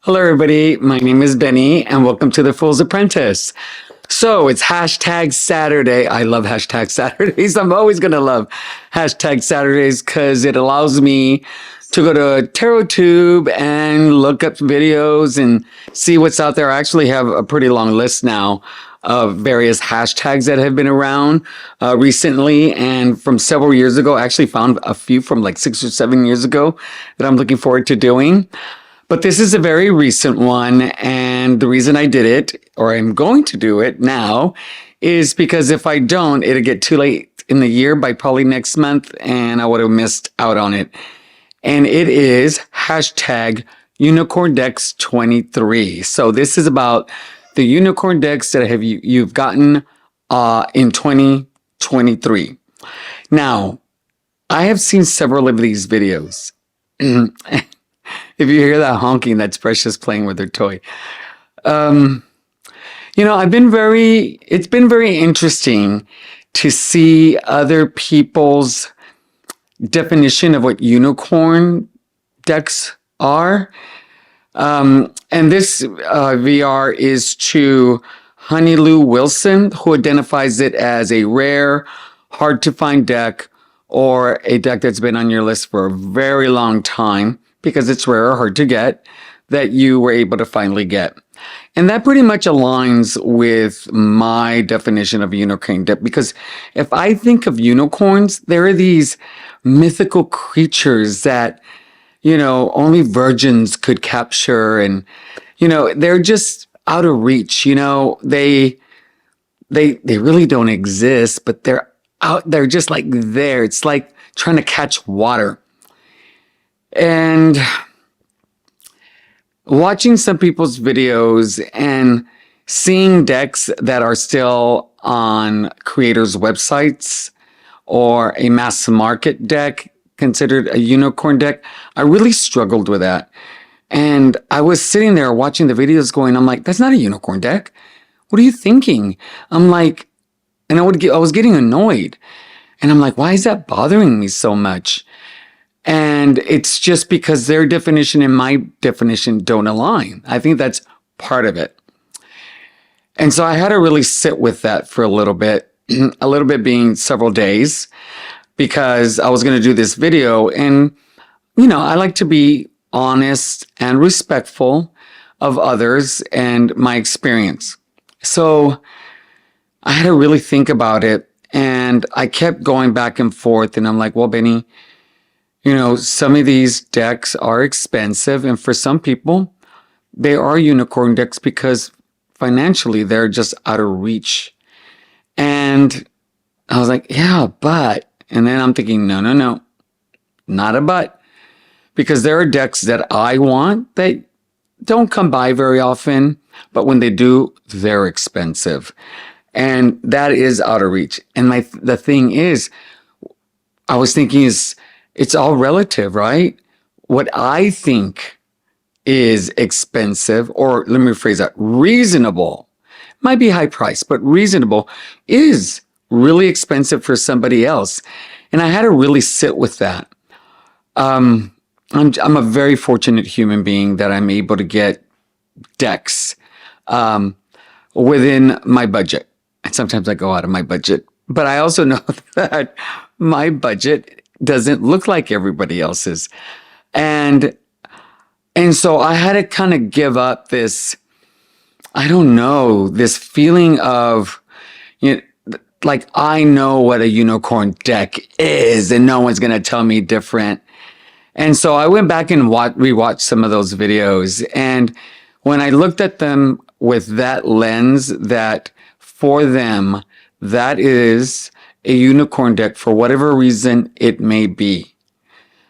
Hello, everybody. My name is Benny, and welcome to The Fool's Apprentice. So it's hashtag Saturday. I love hashtag Saturdays. I'm always going to love hashtag Saturdays because it allows me to go to TarotTube and look up videos and see what's out there. I actually have a pretty long list now of various hashtags that have been around recently and from several years ago. I actually found a few from like 6 or 7 years ago that I'm looking forward to doing. But this is a very recent one, and the reason I did it, or I'm going to do it now, is because if I don't, it'll get too late in the year by probably next month, and I would have missed out on it. And it is hashtag Unicorn Decks 23. So this is about the unicorn decks that you've gotten in 2023. Now, I have seen several of these videos. If you hear that honking, that's Precious playing with her toy. It's been very interesting to see other people's definition of what unicorn decks are. And this VR is to Honey Lou Wilson, who identifies it as a rare, hard to find deck or a deck that's been on your list for a very long time, because it's rare or hard to get, that you were able to finally get. And that pretty much aligns with my definition of a unicorn deck, because if I think of unicorns, there are these mythical creatures that, only virgins could capture. And, they're just out of reach. They really don't exist, but they're out there just like there. It's like trying to catch water. And watching some people's videos and seeing decks that are still on creators' websites or a mass market deck considered a unicorn deck, I really struggled with that. And I was sitting there watching the videos going, I'm like, that's not a unicorn deck. What are you thinking? I'm like, and I was getting annoyed. And I'm like, why is that bothering me so much? And it's just because their definition and my definition don't align. I think that's part of it. And so I had to really sit with that for a little bit being several days, because I was going to do this video. And, I like to be honest and respectful of others and my experience. So I had to really think about it. And I kept going back and forth. And I'm like, well, Benny, some of these decks are expensive, and for some people, they are unicorn decks because financially they're just out of reach. And I was like, yeah, but, and then I'm thinking, no, not a but, because there are decks that I want that don't come by very often, but when they do, they're expensive. And that is out of reach. And the thing is, I was thinking it's all relative, right? What I think is expensive, or let me rephrase that, reasonable, might be high price, but reasonable is really expensive for somebody else. And I had to really sit with that. I'm a very fortunate human being that I'm able to get decks within my budget. And sometimes I go out of my budget, but I also know that my budget doesn't look like everybody else's. And so I had to kind of give up this, this feeling of, like I know what a unicorn deck is and no one's going to tell me different. And so I went back and rewatched some of those videos. And when I looked at them with that lens, that for them, that is a unicorn deck for whatever reason it may be.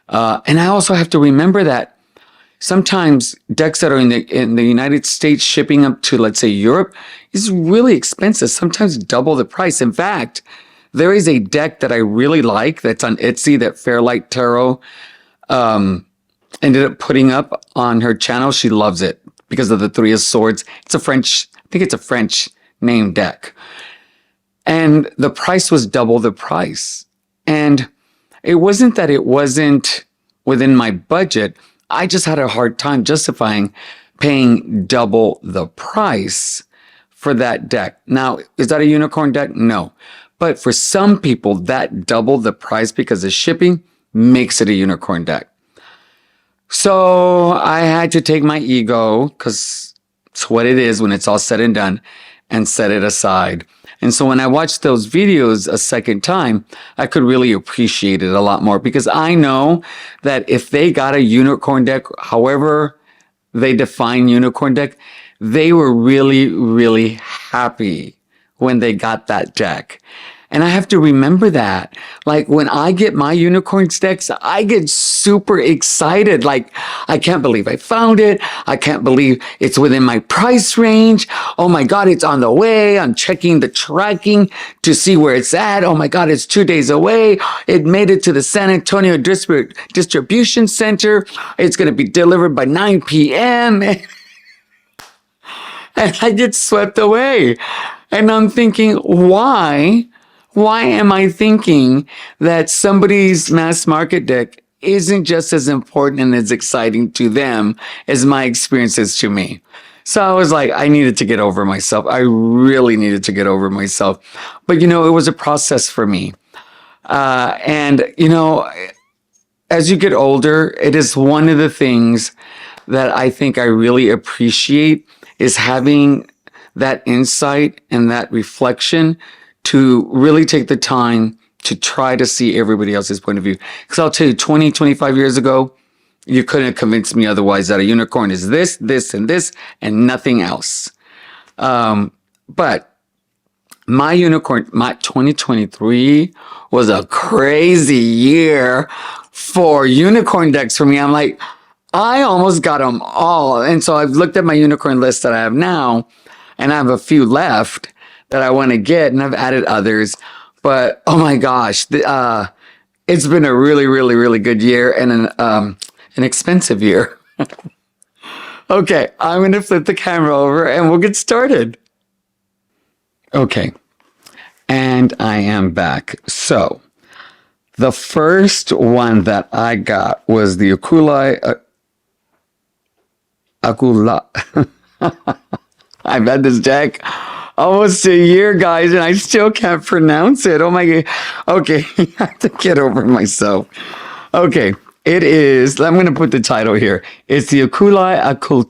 And I also have to remember that sometimes decks that are in the United States shipping up to, let's say, Europe is really expensive, sometimes double the price. In fact, there is a deck that I really like that's on Etsy that Fairlight Tarot ended up putting up on her channel. She loves it because of the Three of Swords. I think it's a French name deck. And the price was double the price. And it wasn't that it wasn't within my budget. I just had a hard time justifying paying double the price for that deck. Now, is that a unicorn deck? No. But for some people, that double the price because of shipping makes it a unicorn deck. So I had to take my ego, because it's what it is when it's all said and done, and set it aside. And so when I watched those videos a second time, I could really appreciate it a lot more, because I know that if they got a unicorn deck, however they define unicorn deck, they were really, really happy when they got that deck. And I have to remember that. Like when I get my unicorn decks, I get super excited. Like, I can't believe I found it. I can't believe it's within my price range. Oh my God, it's on the way. I'm checking the tracking to see where it's at. Oh my God, it's 2 days away. It made it to the San Antonio Distribution Center. It's going to be delivered by 9 p.m. And I get swept away. And I'm thinking, why? Why am I thinking that somebody's mass market deck isn't just as important and as exciting to them as my experience is to me? So I was like, I needed to get over myself. I really needed to get over myself. But, it was a process for me. And as you get older, it is one of the things that I think I really appreciate is having that insight and that reflection to really take the time to try to see everybody else's point of view. Because I'll tell you, 20, 25 years ago, you couldn't have convinced me otherwise that a unicorn is this, this, and nothing else. But my 2023 was a crazy year for unicorn decks for me. I'm like, I almost got them all. And so I've looked at my unicorn list that I have now, and I have a few left that I want to get, and I've added others. But oh my gosh, it's been a really, really, really good year and an expensive year. Okay, I'm going to flip the camera over and we'll get started. Okay, and I am back. So the first one that I got was the Akula. I've had this deck almost a year, guys, and I still can't pronounce it. Oh my God. Okay, I have to get over myself. Okay, it is, I'm going to put the title here. It's the Uli Ault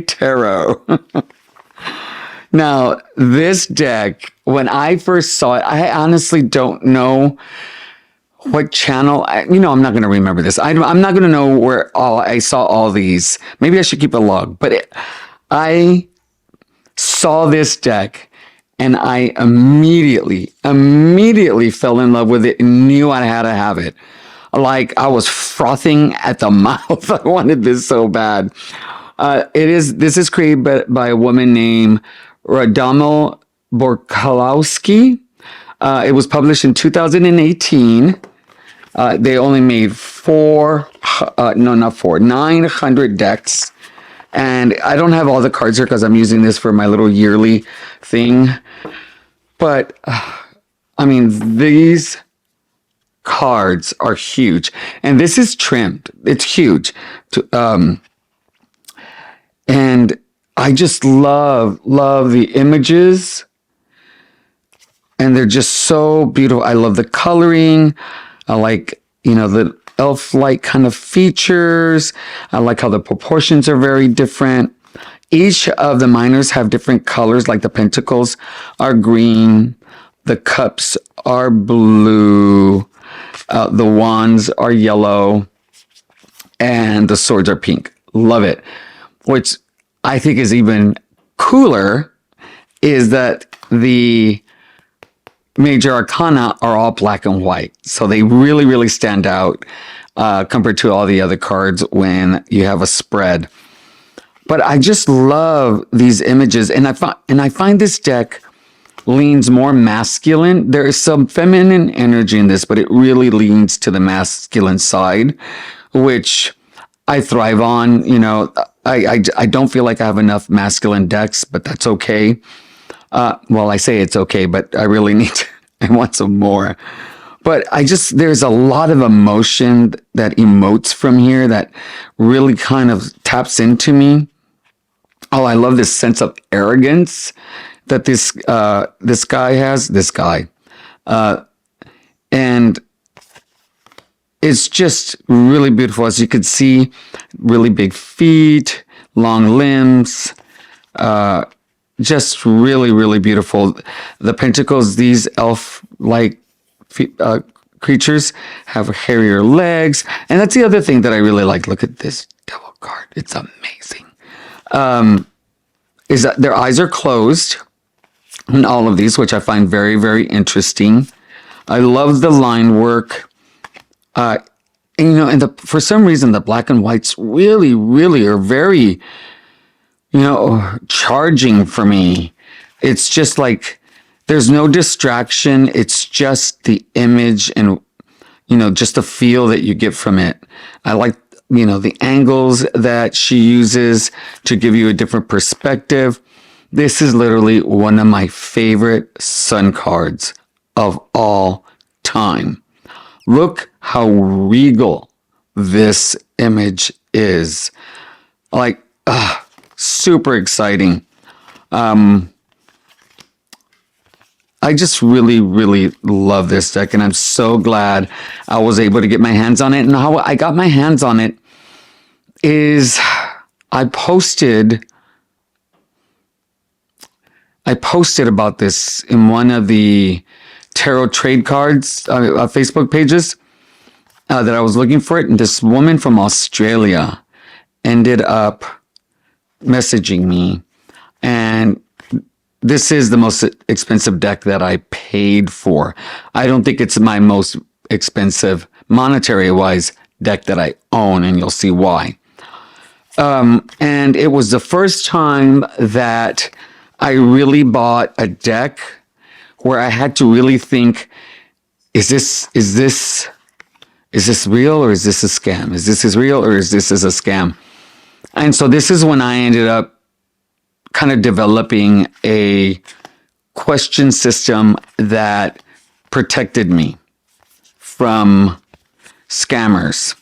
Tarot. Now, this deck, when I first saw it, I honestly don't know what channel. I'm not going to remember this. I'm not going to know where I saw all these. Maybe I should keep a log. But I saw this deck and I immediately fell in love with it and knew I had to have it. Like I was frothing at the mouth. I wanted this so bad. This is created by a woman named Radamel Borkalowski. It was published in 2018. They only made 900 decks. And I don't have all the cards here because I'm using this for my little yearly thing. But, these cards are huge. And this is trimmed. It's huge. And I just love the images. And they're just so beautiful. I love the coloring. I like, the elf-like kind of features. I like how the proportions are very different. Each of the minors have different colors, like the pentacles are green, the cups are blue, the wands are yellow, and the swords are pink. Love it. Which I think is even cooler is that the major arcana are all black and white. So they really, really stand out compared to all the other cards when you have a spread. But I just love these images. And I find this deck leans more masculine. There is some feminine energy in this, but it really leans to the masculine side, which I thrive on. I don't feel like I have enough masculine decks, but that's okay. Well, I say it's okay, but I really I want some more. But there's a lot of emotion that emotes from here that really kind of taps into me. Oh, I love this sense of arrogance that this guy has. This guy, and it's just really beautiful. As you can see, really big feet, long limbs, just really, really beautiful. The pentacles, these elf-like creatures have hairier legs. And that's the other thing that I really like. Look at this devil card. It's amazing. Is that their eyes are closed in all of these, which I find very, very interesting. I love the line work. And, for some reason, the black and whites really, really are very, charging for me. It's just like there's no distraction. It's just the image and, just the feel that you get from it. I like, the angles that she uses to give you a different perspective. This is literally one of my favorite sun cards of all time. Look how regal this image is. Like, super exciting. I just really, really love this deck, and I'm so glad I was able to get my hands on it. And how I got my hands on it is I posted about this in one of the tarot trade cards, Facebook pages that I was looking for it. And this woman from Australia ended up messaging me, and this is the most expensive deck that I paid for. I don't think it's my most expensive monetary wise deck that I own, and you'll see why. And it was the first time that I really bought a deck where I had to really think, is this real or is this a scam? Is this real or is this a scam? And so this is when I ended up kind of developing a question system that protected me from scammers.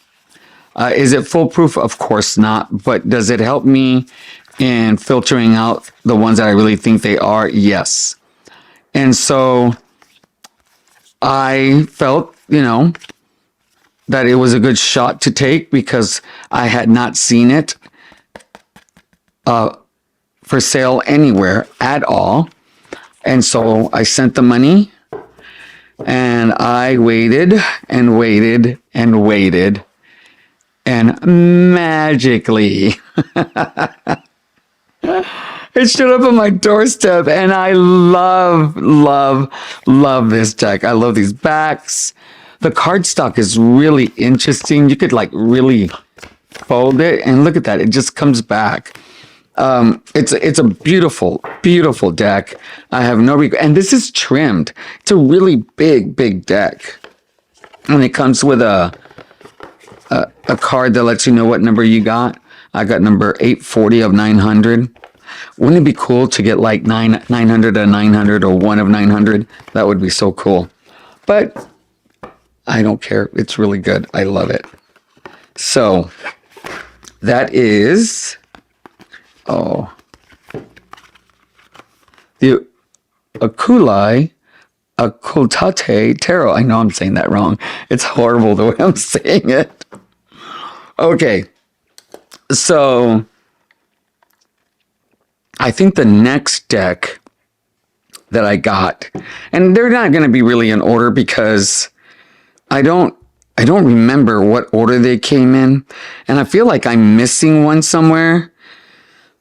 Is it foolproof? Of course not. But does it help me in filtering out the ones that I really think they are? Yes. And so I felt, that it was a good shot to take because I had not seen it for sale anywhere at all. And so I sent the money, and I waited and waited and waited, and magically it showed up on my doorstep. And I love, love, love this deck. I love these backs. The cardstock is really interesting. You could really fold it, and look at that. It just comes back. It's a beautiful, beautiful deck. I have no regret. And this is trimmed. It's a really big, big deck. And it comes with a card that lets you know what number you got. I got number 840 of 900. Wouldn't it be cool to get 900 of 900 or 1 of 900? That would be so cool. But I don't care. It's really good. I love it. So that is... the Uli Ault Tarot. I know I'm saying that wrong. It's horrible the way I'm saying it. Okay. So I think the next deck that I got, and they're not going to be really in order because I don't remember what order they came in, and I feel like I'm missing one somewhere.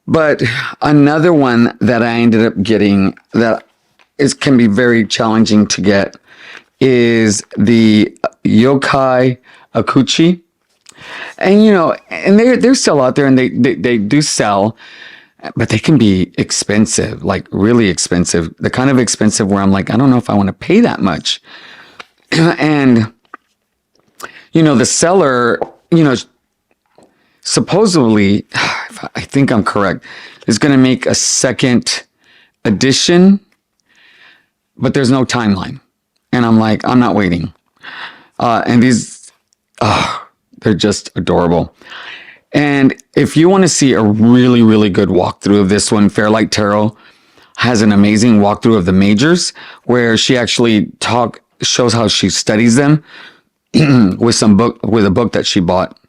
But another one that I ended up getting that can be very challenging to get is the Yokai Akuchi. And and they're still out there, and they do sell, but they can be expensive, like really expensive. The kind of expensive where I'm like, I don't know if I want to pay that much. And the seller, supposedly, I think I'm correct, is going to make a second edition, but there's no timeline. And I'm like, I'm not waiting. And these, they're just adorable. And if you want to see a really, really good walkthrough of this one, Fairlight Tarot has an amazing walkthrough of the majors where she actually shows how she studies them with a book that she bought.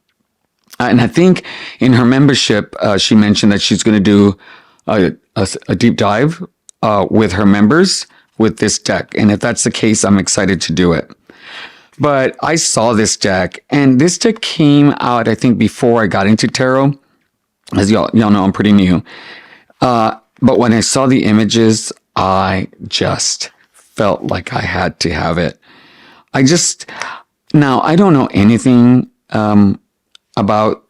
And I think in her membership, she mentioned that she's going to do a deep dive with her members with this deck. And if that's the case, I'm excited to do it. But I saw this deck, and this deck came out, I think, before I got into tarot. As y'all know, I'm pretty new. But when I saw the images, I just felt like I had to have it. Now, I don't know anything about,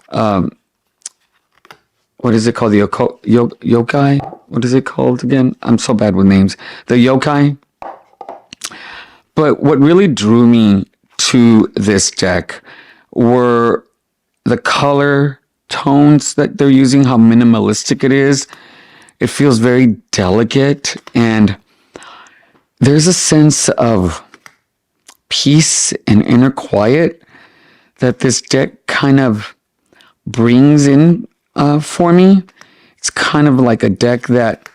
what is it called? The yokai? What is it called again? I'm so bad with names. The yokai. But what really drew me to this deck were the color tones that they're using, how minimalistic it is. It feels very delicate, and there's a sense of peace and inner quiet that this deck kind of brings in for me. It's kind of like a deck that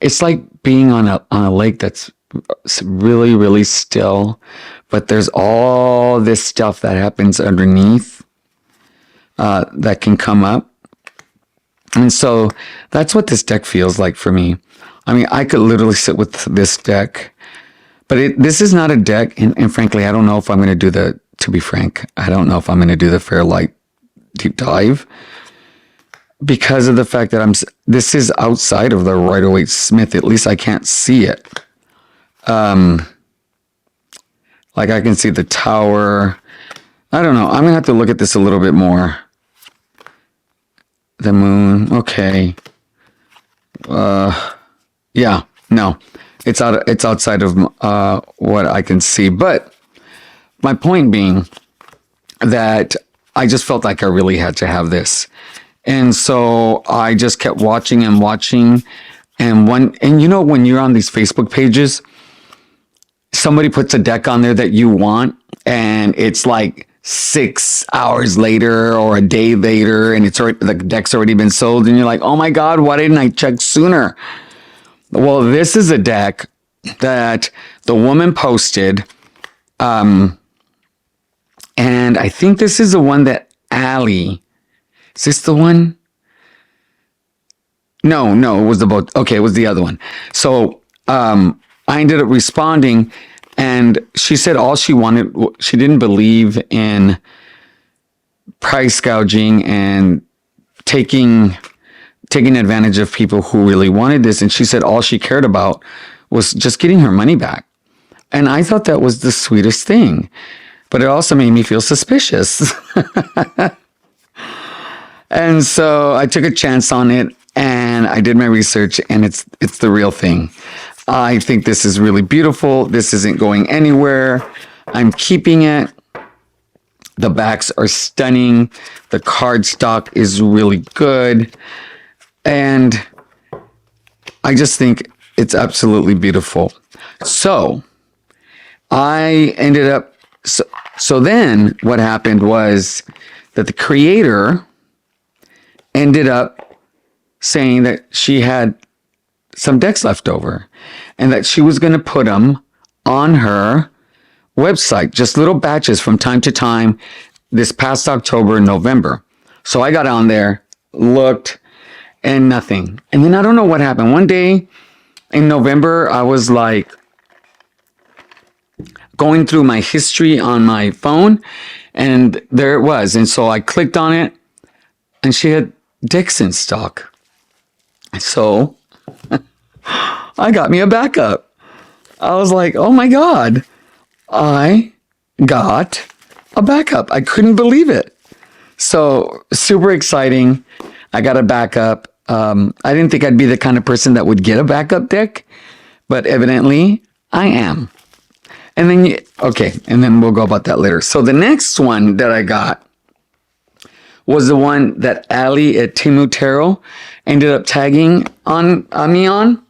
it's like being on a lake that's really, really still, but there's all this stuff that happens underneath that can come up. And so that's what this deck feels like for me. I mean, I could literally sit with this deck, but this is not a deck. And frankly, I don't know if I'm going to to be frank, I don't know if I'm going to do the Fairlight deep dive because of the fact that this is outside of the Rider-Waite-Smith. At least I can't see it. Like I can see the tower. I don't know. I'm going to have to look at this a little bit more. The moon. Okay. Yeah, no, it's outside of what I can see. But my point being that I just felt like I really had to have this. And so I just kept watching and watching. And you know, when you're on these Facebook pages, somebody puts a deck on there that you want, and it's like 6 hours later or a day later, and the deck's already been sold, and you're like, oh my God, why didn't I check sooner? Well, this is a deck that the woman posted, and I think this is the one that Allie, is this the one? No, it was it was the other one. So I ended up responding, and she said all she wanted, she didn't believe in price gouging and taking advantage of people who really wanted this. And she said all she cared about was just getting her money back. And I thought that was the sweetest thing, but it also made me feel suspicious. And so I took a chance on it, and I did my research, and it's the real thing. I think this is really beautiful. This isn't going anywhere. I'm keeping it. The backs are stunning. The cardstock is really good. And I just think it's absolutely beautiful. So I ended up, so then what happened was that the creator ended up saying that she had some decks left over and that she was going to put them on her website, just little batches from time to time this past October and November. So I got on there, looked, and nothing. And then I don't know what happened. One day in November, I was like going through my history on my phone, and there it was. And so I clicked on it, and she had decks in stock. So I got me a backup. I was like, oh my God, I got a backup. I couldn't believe it. So super exciting. I got a backup. I didn't think I'd be the kind of person that would get a backup deck, but evidently I am. And then, and then we'll go about that later. So the next one that I got was the one that Ali at Timu Tarot ended up tagging on me on.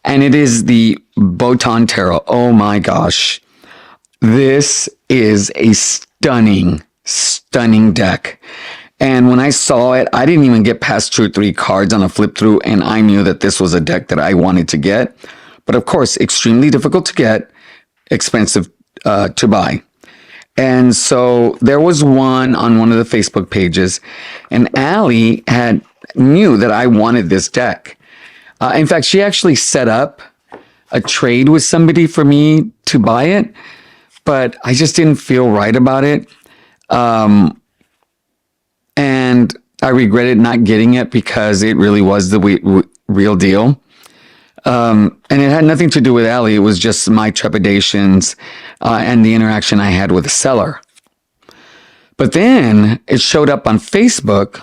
And it is the Boton Tarot. Oh my gosh. This is a stunning, stunning deck. And when I saw it, I didn't even get past 2 or 3 cards on a flip through, and I knew that this was a deck that I wanted to get. But of course, extremely difficult to get, expensive to buy. And so there was one on one of the Facebook pages, and Allie knew that I wanted this deck. In fact, she actually set up a trade with somebody for me to buy it, but I just didn't feel right about it. And I regretted not getting it because it really was the real deal. And it had nothing to do with Allie. It was just my trepidations and the interaction I had with the seller. But then it showed up on Facebook,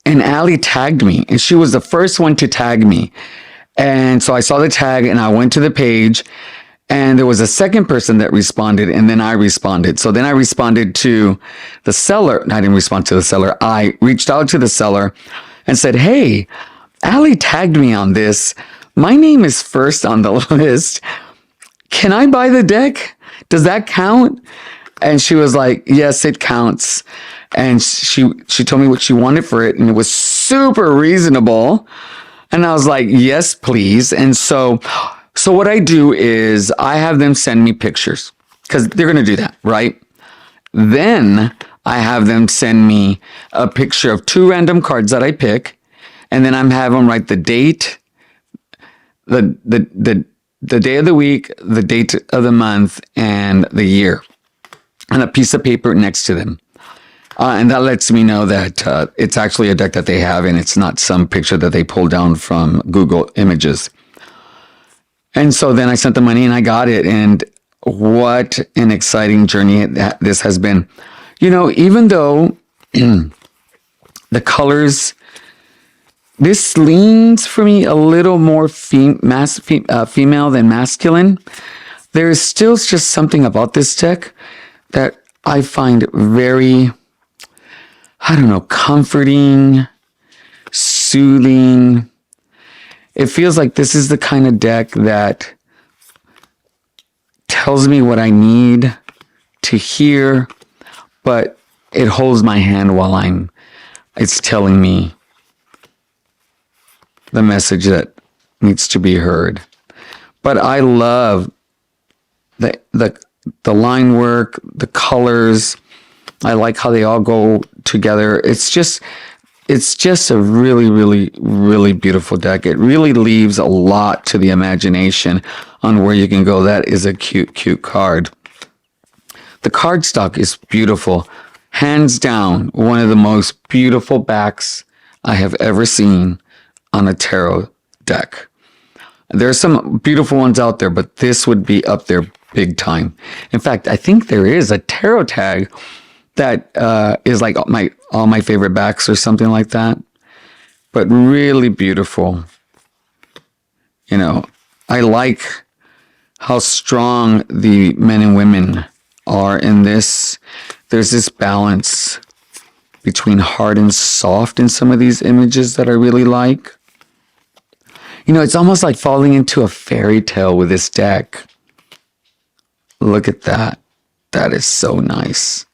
and Allie tagged me, and she was the first one to tag me. And so I saw the tag, and I went to the page, and there was a second person that responded, and then I responded. So then I responded to the seller. I didn't respond to the seller. I reached out to the seller and said, hey, Allie tagged me on this. My name is first on the list. Can I buy the deck? Does that count? And she was like, yes, it counts. And she told me what she wanted for it, and it was super reasonable. And I was like, yes, please. And so what I do is I have them send me pictures, because they're going to do that, right? Then I have them send me a picture of 2 random cards that I pick, and then I'm have them write the date, the day of the week, the date of the month, and the year, and a piece of paper next to them. And that lets me know that it's actually a deck that they have, and it's not some picture that they pulled down from Google Images. And so then I sent the money and I got it. And what an exciting journey this has been. You know, even though the colors, this leans for me a little more female than masculine, there is still just something about this deck that I find very, I don't know, comforting, soothing. It feels like this is the kind of deck that tells me what I need to hear, but it holds my hand while it's telling me the message that needs to be heard. But I love the line work, the colors. I like how they all go together. It's just a really, really, really beautiful deck. It really leaves a lot to the imagination on where you can go. That is a cute, cute card. The cardstock is beautiful. Hands down, one of the most beautiful backs I have ever seen on a tarot deck. There are some beautiful ones out there, but this would be up there big time. In fact, I think there is a tarot tag that is like all my favorite backs or something like that. But really beautiful. You know, I like how strong the men and women are in this. There's this balance between hard and soft in some of these images that I really like. You know, it's almost like falling into a fairy tale with this deck. Look at that. That is so nice.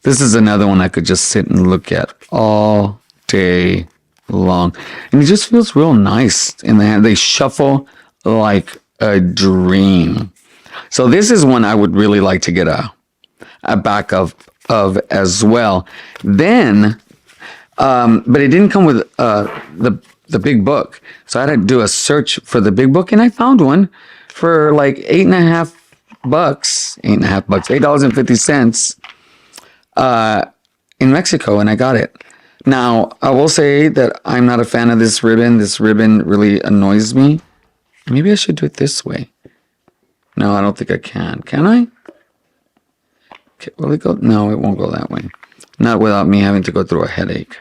This is another one I could just sit and look at all day long. And it just feels real nice in the hand. They shuffle like a dream. So this is one I would really like to get a back of as well. Then, but it didn't come with the big book. So I had to do a search for the big book, and I found one for like $8.50 in Mexico, and I got it. Now, I will say that I'm not a fan of this ribbon. This ribbon really annoys me. Maybe I should do it this way. No, I don't think I can. Can I? Will it go? No, it won't go that way. Not without me having to go through a headache.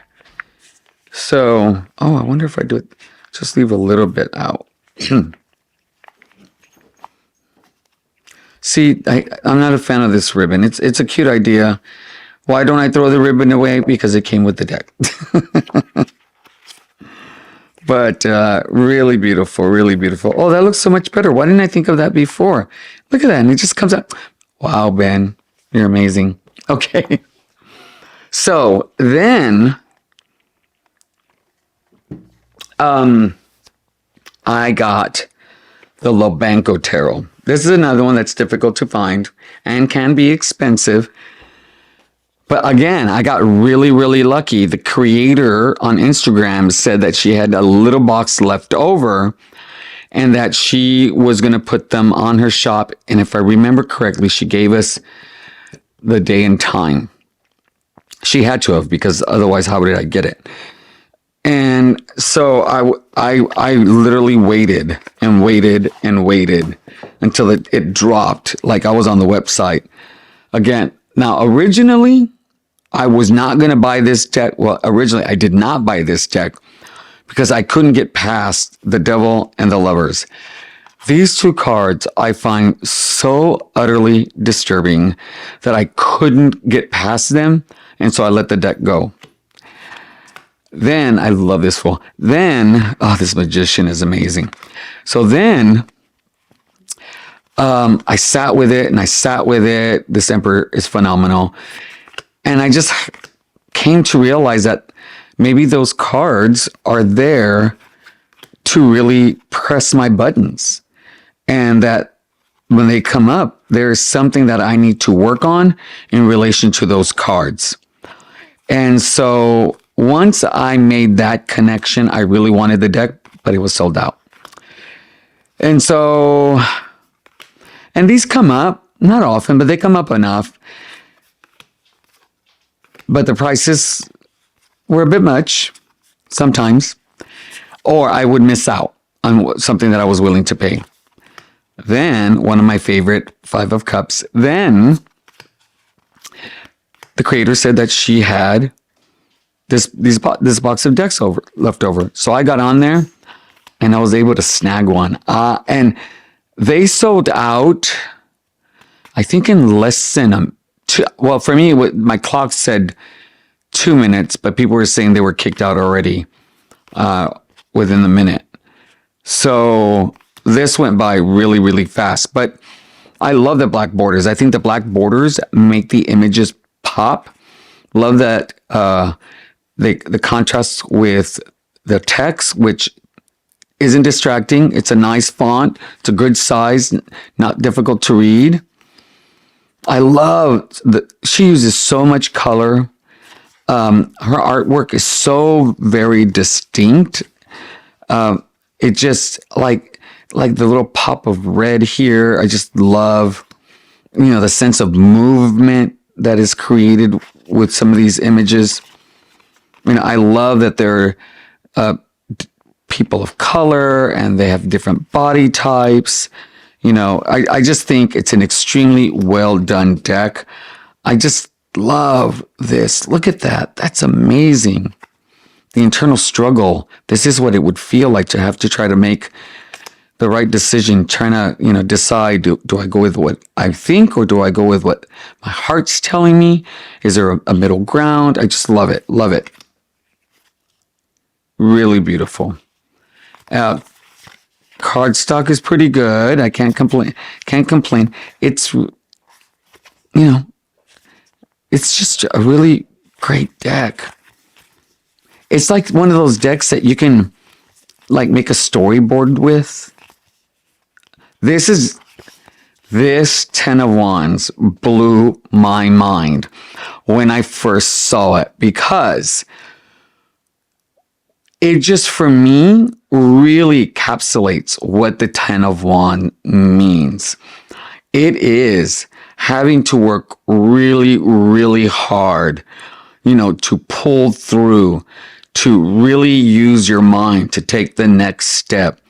So, oh, I wonder if I do it. Just leave a little bit out. See, I'm not a fan of this ribbon. It's a cute idea. Why don't I throw the ribbon away? Because it came with the deck. But really beautiful, really beautiful. Oh, that looks so much better. Why didn't I think of that before? Look at that. And it just comes out. Wow, Ben, you're amazing. Okay. So then I got the Leno Tarot. This is another one that's difficult to find and can be expensive. But again, I got really, really lucky. The creator on Instagram said that she had a little box left over and that she was going to put them on her shop. And if I remember correctly, she gave us the day and time. She had to have, because otherwise, how would I get it? And so I literally waited and waited and waited until it dropped, like I was on the website. Again, now originally, I was not going to buy this deck. Well, originally, I did not buy this deck because I couldn't get past the Devil and the Lovers. These two cards I find so utterly disturbing that I couldn't get past them. And so I let the deck go. Then, I love this fool. Then, oh, this magician is amazing. So then, I sat with it and I sat with it. This Emperor is phenomenal. And I just came to realize that maybe those cards are there to really press my buttons. And that when they come up, there's something that I need to work on in relation to those cards. And so once I made that connection, I really wanted the deck, but it was sold out. And so, and these come up, not often, but they come up enough. But the prices were a bit much sometimes, or I would miss out on something that I was willing to pay. Then, one of my favorite, Five of Cups. Then, the creator said that she had this box of decks left over. So I got on there, and I was able to snag one. And they sold out, I think, in less than well, for me, my clock said 2 minutes, but people were saying they were kicked out already within the minute. So this went by really, really fast. But I love the black borders. I think the black borders make the images pop. Love that the contrast with the text, which isn't distracting. It's a nice font. It's a good size, not difficult to read. I love she uses so much color. Her artwork is so very distinct. It just like the little pop of red here. I just love, the sense of movement that is created with some of these images. I love that they're people of color and they have different body types. I just think it's an extremely well done deck. I just love this. Look at that. That's amazing. The internal struggle. This is what it would feel like to have to try to make the right decision, trying to, decide, do I go with what I think or do I go with what my heart's telling me? Is there a middle ground? I just love it. Love it. Really beautiful. Cardstock is pretty good. I can't complain. It's, it's just a really great deck. It's like one of those decks that you can make a storyboard with. This 10 of Wands blew my mind when I first saw it, because it just, for me, really encapsulates what the 10 of Wands means. It is having to work really, really hard, to pull through, to really use your mind to take the next step.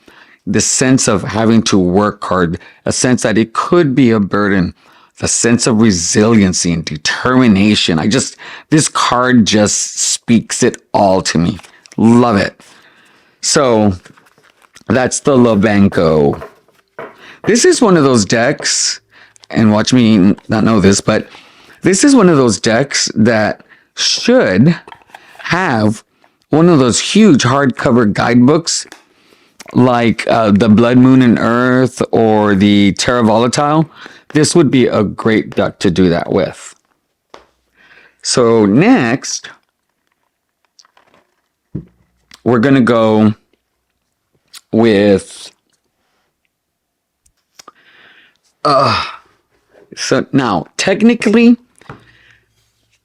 The sense of having to work hard, a sense that it could be a burden, the sense of resiliency and determination. This card just speaks it all to me. Love it. So that's the Leno. This is one of those decks, and watch me not know this, but this is one of those decks that should have one of those huge hardcover guidebooks like the Blood, Moon, and Earth or the Terra Volatile, this would be a great deck to do that with. So next, we're going to go with... so now, technically,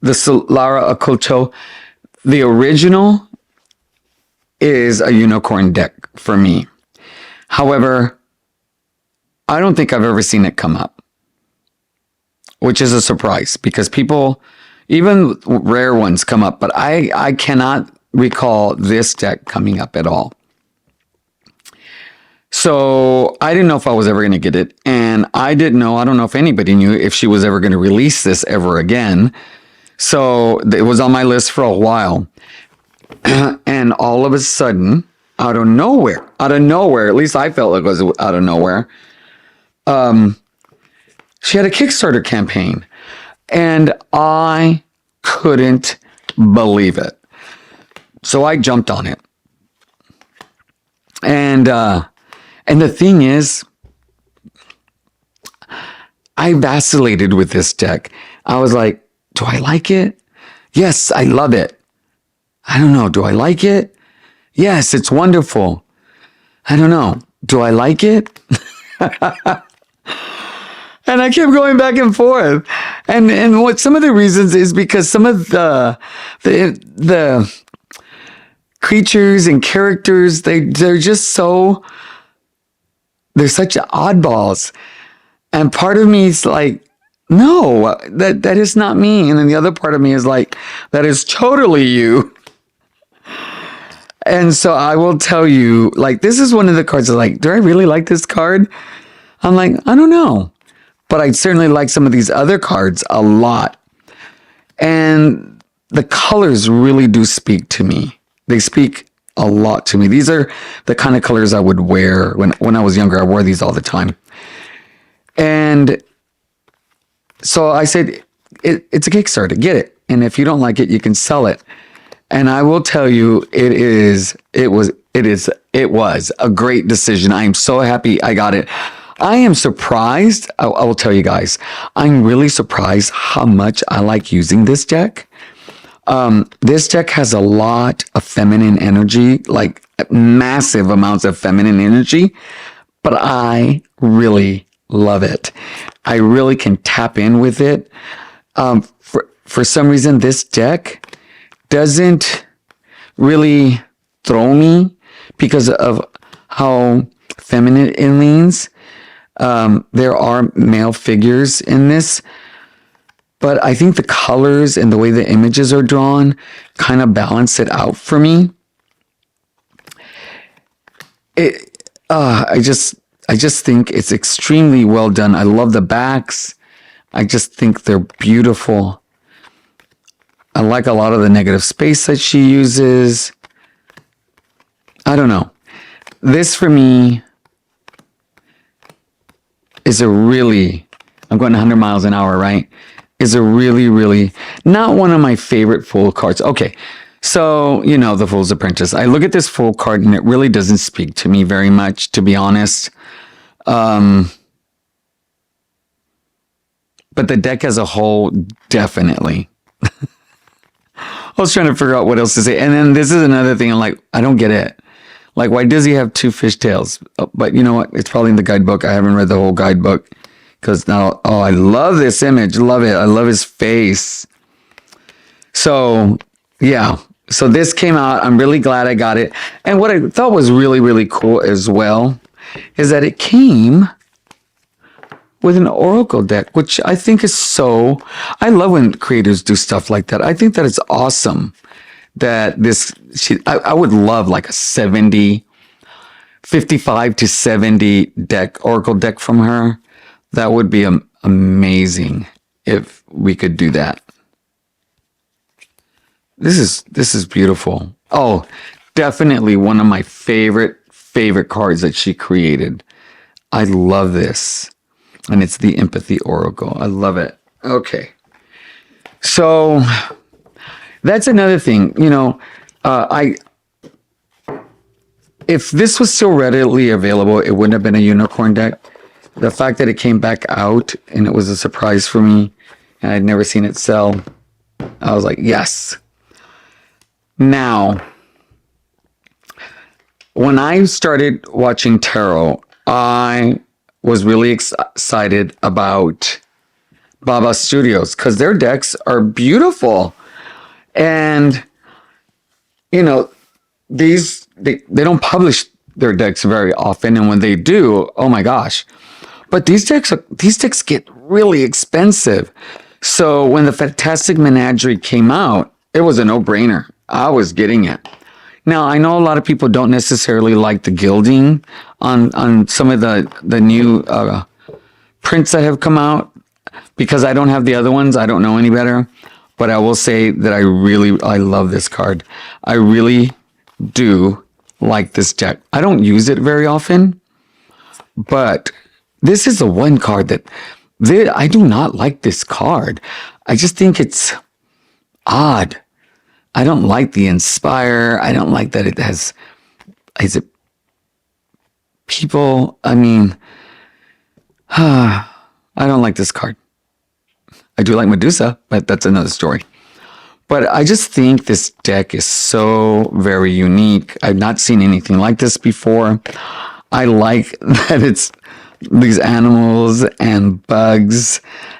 the Solara Tarot, the original is a unicorn deck for me. However, I don't think I've ever seen it come up, which is a surprise because people, even rare ones come up, but I cannot recall this deck coming up at all. So I didn't know if I was ever going to get it. And I don't know if anybody knew if she was ever going to release this ever again. So it was on my list for a while. And all of a sudden, out of nowhere, at least I felt like it was out of nowhere, she had a Kickstarter campaign. And I couldn't believe it. So I jumped on it. And the thing is, I vacillated with this deck. I was like, do I like it? Yes, I love it. I don't know. Do I like it? Yes, it's wonderful. I don't know. Do I like it? And I kept going back and forth. And what some of the reasons is because some of the creatures and characters, they're just so, they're such oddballs. And part of me is like, no, that is not me. And then the other part of me is like, that is totally you. And so I will tell you, like, this is one of the cards that's like, do I really like this card? I'm like, I don't know. But I certainly like some of these other cards a lot. And the colors really do speak to me. They speak a lot to me. These are the kind of colors I would wear when I was younger. I wore these all the time. And so I said, it's a Kickstarter, get it. And if you don't like it, you can sell it. And I will tell you, it was a great decision. I am so happy I got it. I am surprised. I will tell you guys, I'm really surprised how much I like using this deck. This deck has a lot of feminine energy, like massive amounts of feminine energy, but I really love it. I really can tap in with it. For some reason, this deck doesn't really throw me because of how feminine it leans. There are male figures in this, but I think the colors and the way the images are drawn kind of balance it out for me. I just think it's extremely well done. I love the backs. I just think they're beautiful. I like a lot of the negative space that she uses. I don't know. This for me is a really, I'm going 100 miles an hour, right? Is a really, really, not one of my favorite Fool cards. Okay, so, you know, the Fool's Apprentice. I look at this Fool card and it really doesn't speak to me very much, to be honest. But the deck as a whole, definitely. I was trying to figure out what else to say. And then this is another thing. I'm like, I don't get it. Like, why does he have two fishtails? But you know what? It's probably in the guidebook. I haven't read the whole guidebook. Because now, oh, I love this image. Love it. I love his face. So, yeah. So this came out. I'm really glad I got it. And what I thought was really, really cool as well is that it came with an oracle deck, which I think is so, I love when creators do stuff like that. I think that it's awesome that this, I would love like a 55 to 70 deck, oracle deck from her. That would be amazing if we could do that. This is beautiful. Oh, definitely one of my favorite cards that she created. I love this. And it's the Empathy Oracle. I love it. Okay. So that's another thing. You know, I if this was still readily available, it wouldn't have been a unicorn deck. The fact that it came back out and it was a surprise for me and I'd never seen it sell, I was like, yes. Now, when I started watching tarot, I was really excited about Baba Studios because their decks are beautiful. And, you know, they don't publish their decks very often. And when they do, oh my gosh. But these decks get really expensive. So when the Fantastic Menagerie came out, it was a no-brainer. I was getting it. Now, I know a lot of people don't necessarily like the gilding on some of the new prints that have come out. Because I don't have the other ones, I don't know any better. But I will say that I love this card. I really do like this deck. I don't use it very often, but this is the one card that I do not like this card. I just think it's odd. I don't like the Inspire. I don't like that it has, is it people? I mean, I don't like this card. I do like Medusa, but that's another story. But I just think this deck is so very unique. I've not seen anything like this before. I like that it's these animals and bugs,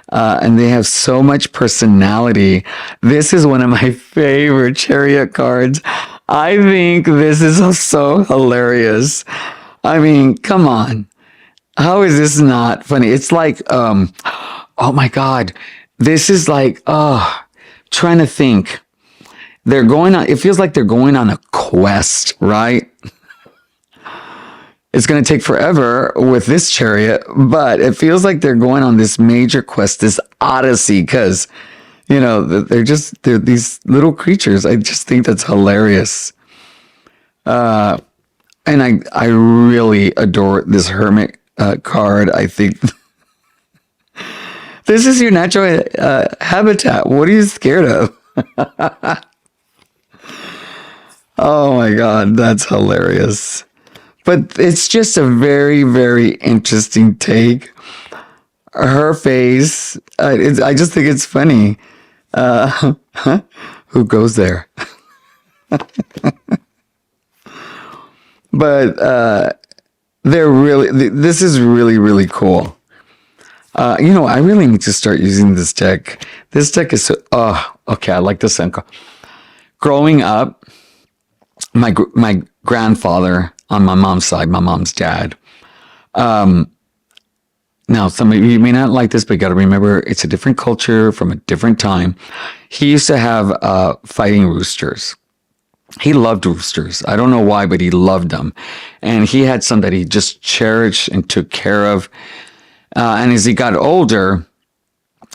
and they have so much personality. This is one of my favorite Chariot cards. I think this is so hilarious. I mean, come on. How is this not funny? It's like, oh my God. This is like, trying to think. It feels like they're going on a quest, right? It's going to take forever with this chariot, but it feels like they're going on this major quest, this odyssey, because, you know, they're these little creatures. I just think that's hilarious. And I really adore this Hermit card. I think this is your natural habitat. What are you scared of? Oh my God, that's hilarious. But it's just a very, very interesting take. Her face, I just think it's funny. Who goes there? But this is really, really cool. You know, I really need to start using this deck. This deck is okay. I like this one. Growing up, my grandfather on my mom's side, my mom's dad. Now, some of you may not like this, but you got to remember it's a different culture from a different time. He used to have fighting roosters. He loved roosters. I don't know why, but he loved them. And he had some that he just cherished and took care of. And as he got older,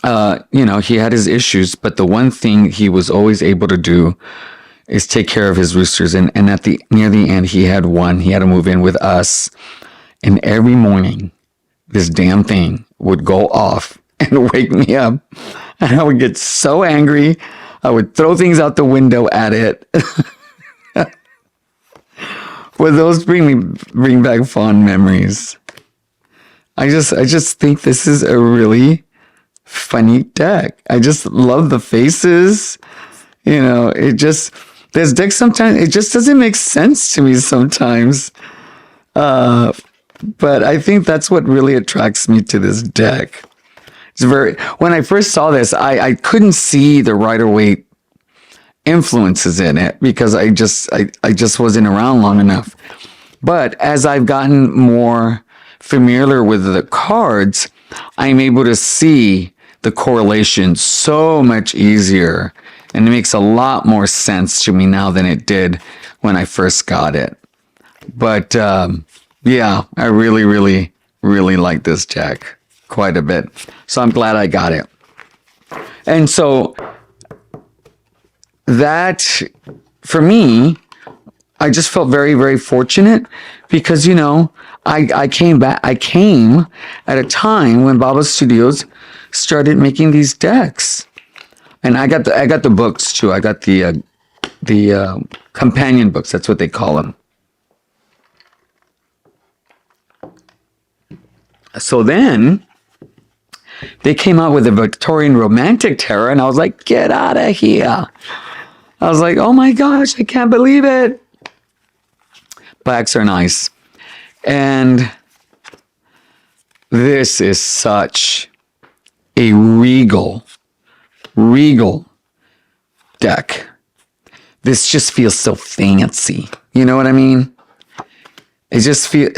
you know, he had his issues, but the one thing he was always able to do is take care of his roosters. And near the end, he had one. He had to move in with us. And every morning, this damn thing would go off and wake me up. And I would get so angry. I would throw things out the window at it. But those bring back fond memories. I just think this is a really funny deck. I just love the faces. You know, this deck sometimes, it just doesn't make sense to me sometimes. But I think that's what really attracts me to this deck. When I first saw this, I couldn't see the Rider-Waite influences in it because I just wasn't around long enough. But as I've gotten more familiar with the cards, I'm able to see the correlation so much easier. And it makes a lot more sense to me now than it did when I first got it. But yeah, I really, really, really like this deck quite a bit. So I'm glad I got it. And so that, for me, I just felt very, very fortunate because, you know, I came at a time when Baba Studios started making these decks. And I got the books too. I got the companion books. That's what they call them. So then they came out with a Victorian Romantic Tarot, and I was like, get out of here. I was like, oh my gosh, I can't believe it. Blacks are nice. And this is such a regal deck. This just feels so fancy. You know what I mean? It just feels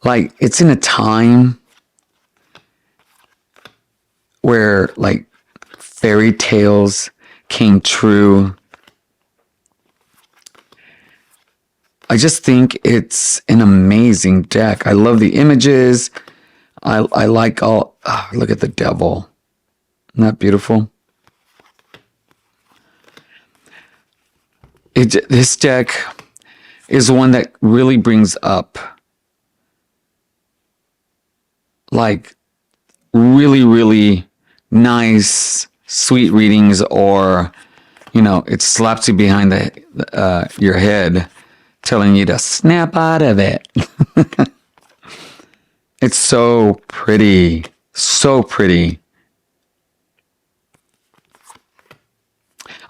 like it's in a time where like fairy tales came true. I just think it's an amazing deck. I love the images. I like all, look at the devil. Isn't that beautiful? This deck is one that really brings up like really, really nice, sweet readings, or, you know, it slaps you behind your head, telling you to snap out of it. It's so pretty. So pretty.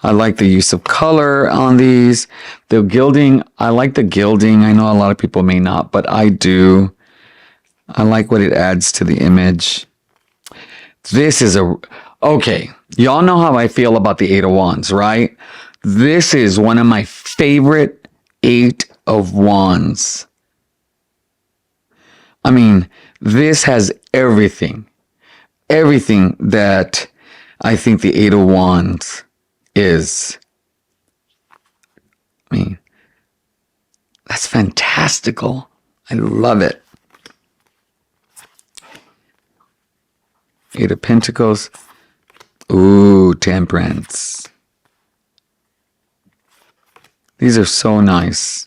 I like the use of color on these. The gilding, I like the gilding. I know a lot of people may not, but I do. I like what it adds to the image. This is okay. Y'all know how I feel about the Eight of Wands, right? This is one of my favorite Eight of Wands. I mean, this has everything that I think the Eight of Wands is. I mean, that's fantastical. I love it. Eight of Pentacles. Ooh, Temperance. These are so nice.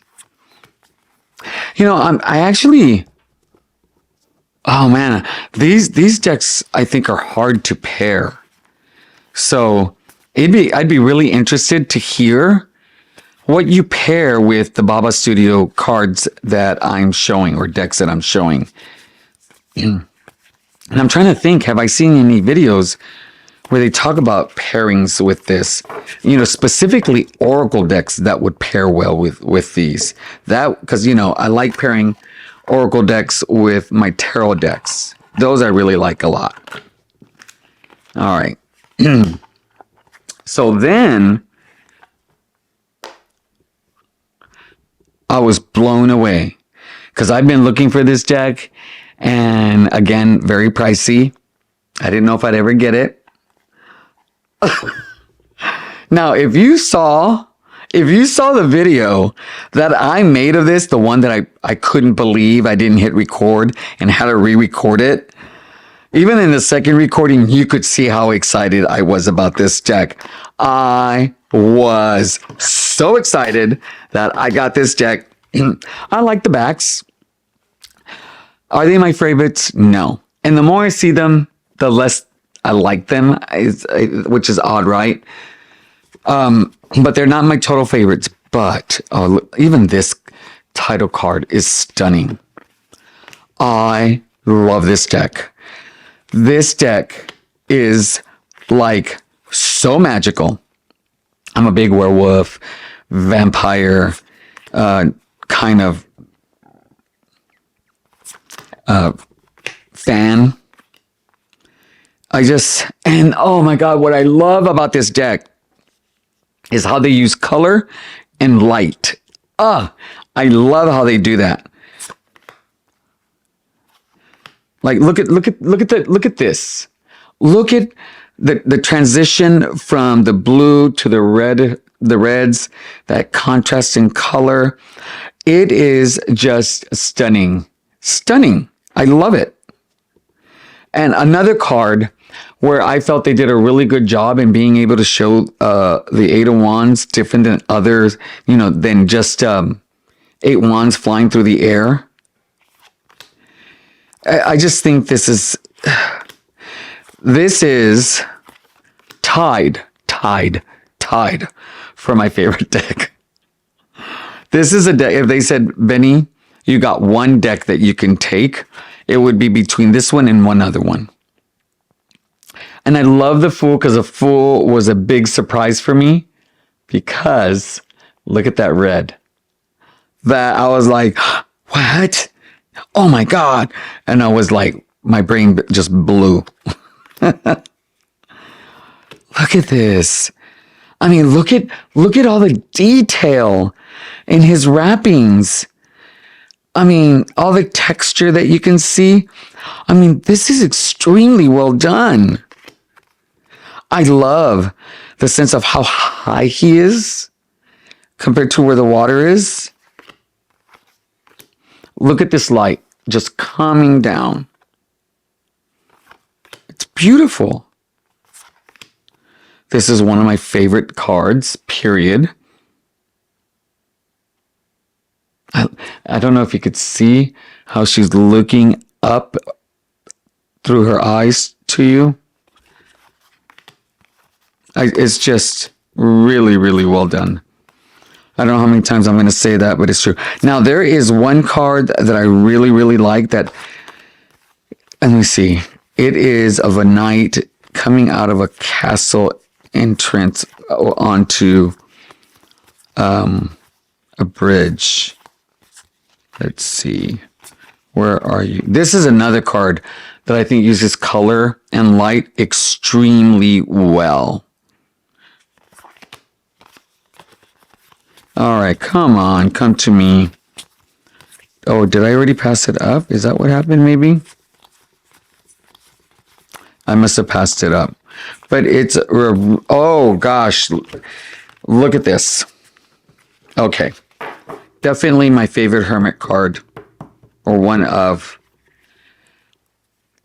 You know, I actually, oh man, these decks I think are hard to pair. So I'd be really interested to hear what you pair with the Baba Studio cards that I'm showing, or decks that I'm showing. And I'm trying to think, have I seen any videos where they talk about pairings with this? You know, specifically Oracle decks that would pair well with these. That, because, you know, I like pairing Oracle decks with my tarot decks. Those I really like a lot. All right. So then I was blown away because I've been looking for this deck, and again, very pricey. I didn't know if I'd ever get it. Now, if you saw the video that I made of this, the one that I couldn't believe I didn't hit record and had to re-record it, even in the second recording, you could see how excited I was about this deck. I was so excited that I got this deck. I like the backs. Are they my favorites? No. And the more I see them, the less I like them, which is odd, right? But they're not my total favorites. But even this title card is stunning. I love this deck. This deck is like so magical. I'm a big werewolf, vampire, kind of fan. And oh my God, what I love about this deck is how they use color and light. I love how they do that. Like, look at this. Look at the transition from the blue to the reds, that contrast in color. It is just stunning. Stunning. I love it. And another card where I felt they did a really good job in being able to show the Eight of Wands different than others, you know, than just 8 wands flying through the air. I just think this is tied for my favorite deck. This is a deck. If they said, Benny, you got one deck that you can take, it would be between this one and one other one. And I love the Fool because the Fool was a big surprise for me because look at that red. That I was like, what? Oh my God. And I was like, my brain just blew. Look at this. I mean, look at all the detail in his wrappings. I mean, all the texture that you can see. I mean, this is extremely well done. I love the sense of how high he is compared to where the water is. Look at this light just coming down. It's beautiful. This is one of my favorite cards, period. I don't know if you could see how she's looking up through her eyes to you. It's just really, really well done. I don't know how many times I'm going to say that, but it's true. Now, there is one card that I really, really like that, and let me see. It is of a knight coming out of a castle entrance onto a bridge. Let's see. Where are you? This is another card that I think uses color and light extremely well. All right, come on, come to me. Oh, did I already pass it up? Is that what happened, maybe? I must have passed it up. But it's, oh gosh, look at this. Okay, definitely my favorite Hermit card, or one of.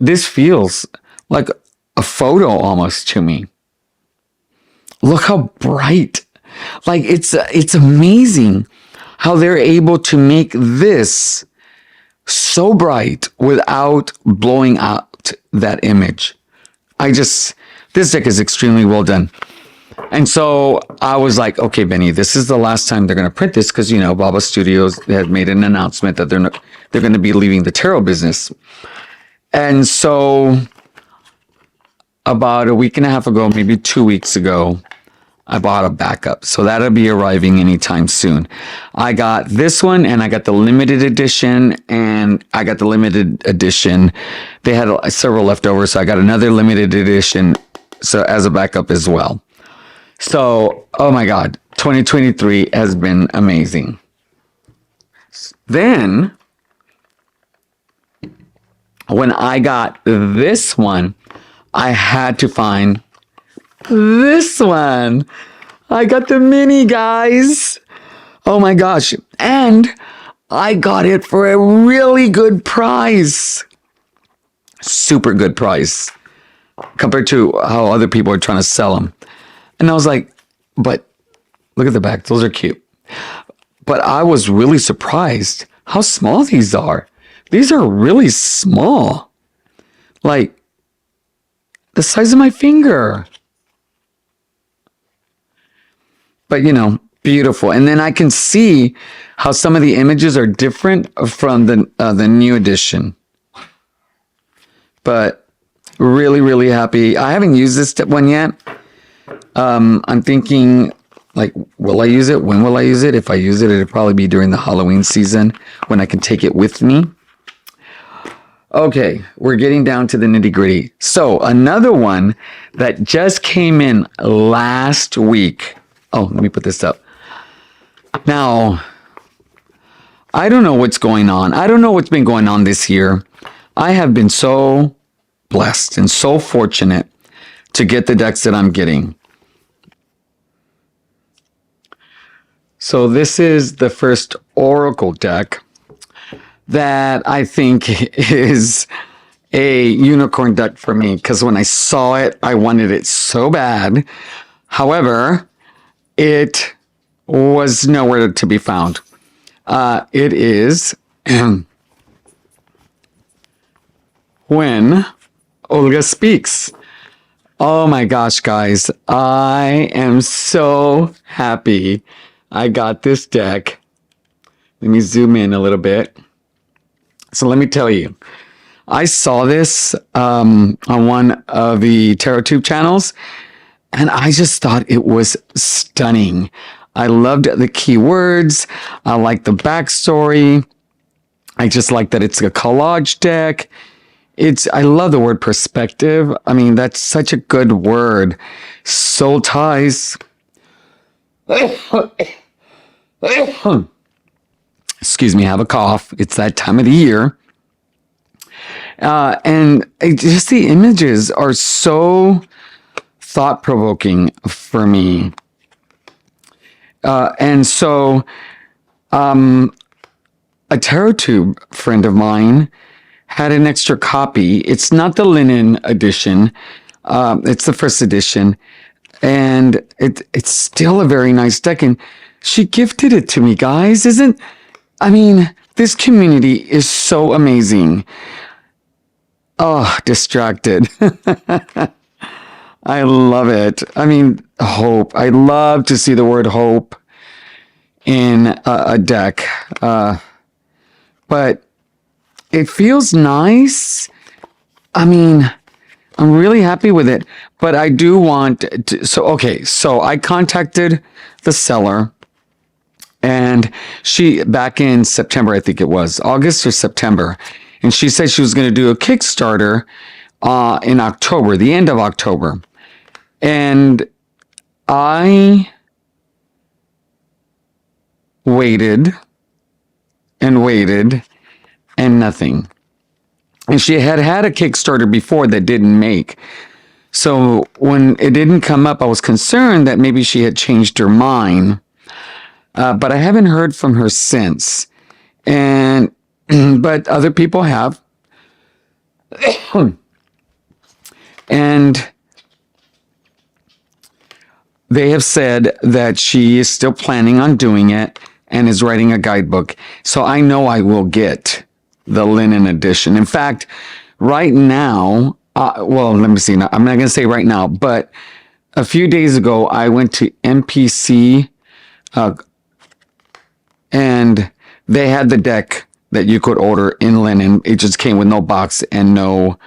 This feels like a photo almost to me. Look how bright. Like it's amazing how they're able to make this so bright without blowing out that image. This deck is extremely well done. And so I was like, okay, Benny, this is the last time they're going to print this because, you know, Baba Studios had made an announcement that they're going to be leaving the tarot business. And so about a week and a half ago, maybe 2 weeks ago, I bought a backup. So that'll be arriving anytime soon. I got this one and I got the limited edition and I got the limited edition. They had several left over. So I got another limited edition. So as a backup as well. So, oh my God, 2023 has been amazing. Then when I got this one, I had to find this one. I got the mini, guys. Oh my gosh. And I got it for a really good price. Super good price compared to how other people are trying to sell them. And I was like, but look at the back. Those are cute. But I was really surprised how small these are. These are really small. Like the size of my finger. But, you know, beautiful. And then I can see how some of the images are different from the new edition. But really, really happy. I haven't used this one yet. I'm thinking, like, will I use it? When will I use it? If I use it, it'll probably be during the Halloween season when I can take it with me. Okay, we're getting down to the nitty gritty. So another one that just came in last week. Oh, let me put this up. Now, I don't know what's going on. I don't know what's been going on this year. I have been so blessed and so fortunate to get the decks that I'm getting. So this is the first Oracle deck that I think is a unicorn deck for me because when I saw it, I wanted it so bad. However, it was nowhere to be found. It is When Olga Speaks. Oh my gosh, guys. I am so happy I got this deck. Let me zoom in a little bit. So let me tell you, I saw this on one of the tarot tube channels, and I just thought it was stunning. I loved the keywords. I like the backstory. I just like that it's a collage deck. I love the word perspective. I mean, that's such a good word. Soul ties. Excuse me, I have a cough. It's that time of the year. Just the images are so thought-provoking for me. And so, a tarot tube friend of mine had an extra copy. It's not the linen edition. It's the first edition. And it's still a very nice deck. And she gifted it to me, guys. This community is so amazing. Oh, distracted. I love it. Hope. I love to see the word hope in a deck. But it feels nice. I'm really happy with it, but I do want to, so I contacted the seller, and she, back in September, I think it was August or September, and she said she was going to do a Kickstarter in October, the end of October. And I waited and waited and nothing. And she had a Kickstarter before that didn't make. So when it didn't come up, I was concerned that maybe she had changed her mind. But I haven't heard from her since. But other people have. And they have said that she is still planning on doing it and is writing a guidebook. So I know I will get the linen edition. In fact, right now, let me see. I'm not going to say right now, but a few days ago, I went to MPC, and they had the deck that you could order in linen. It just came with no box and no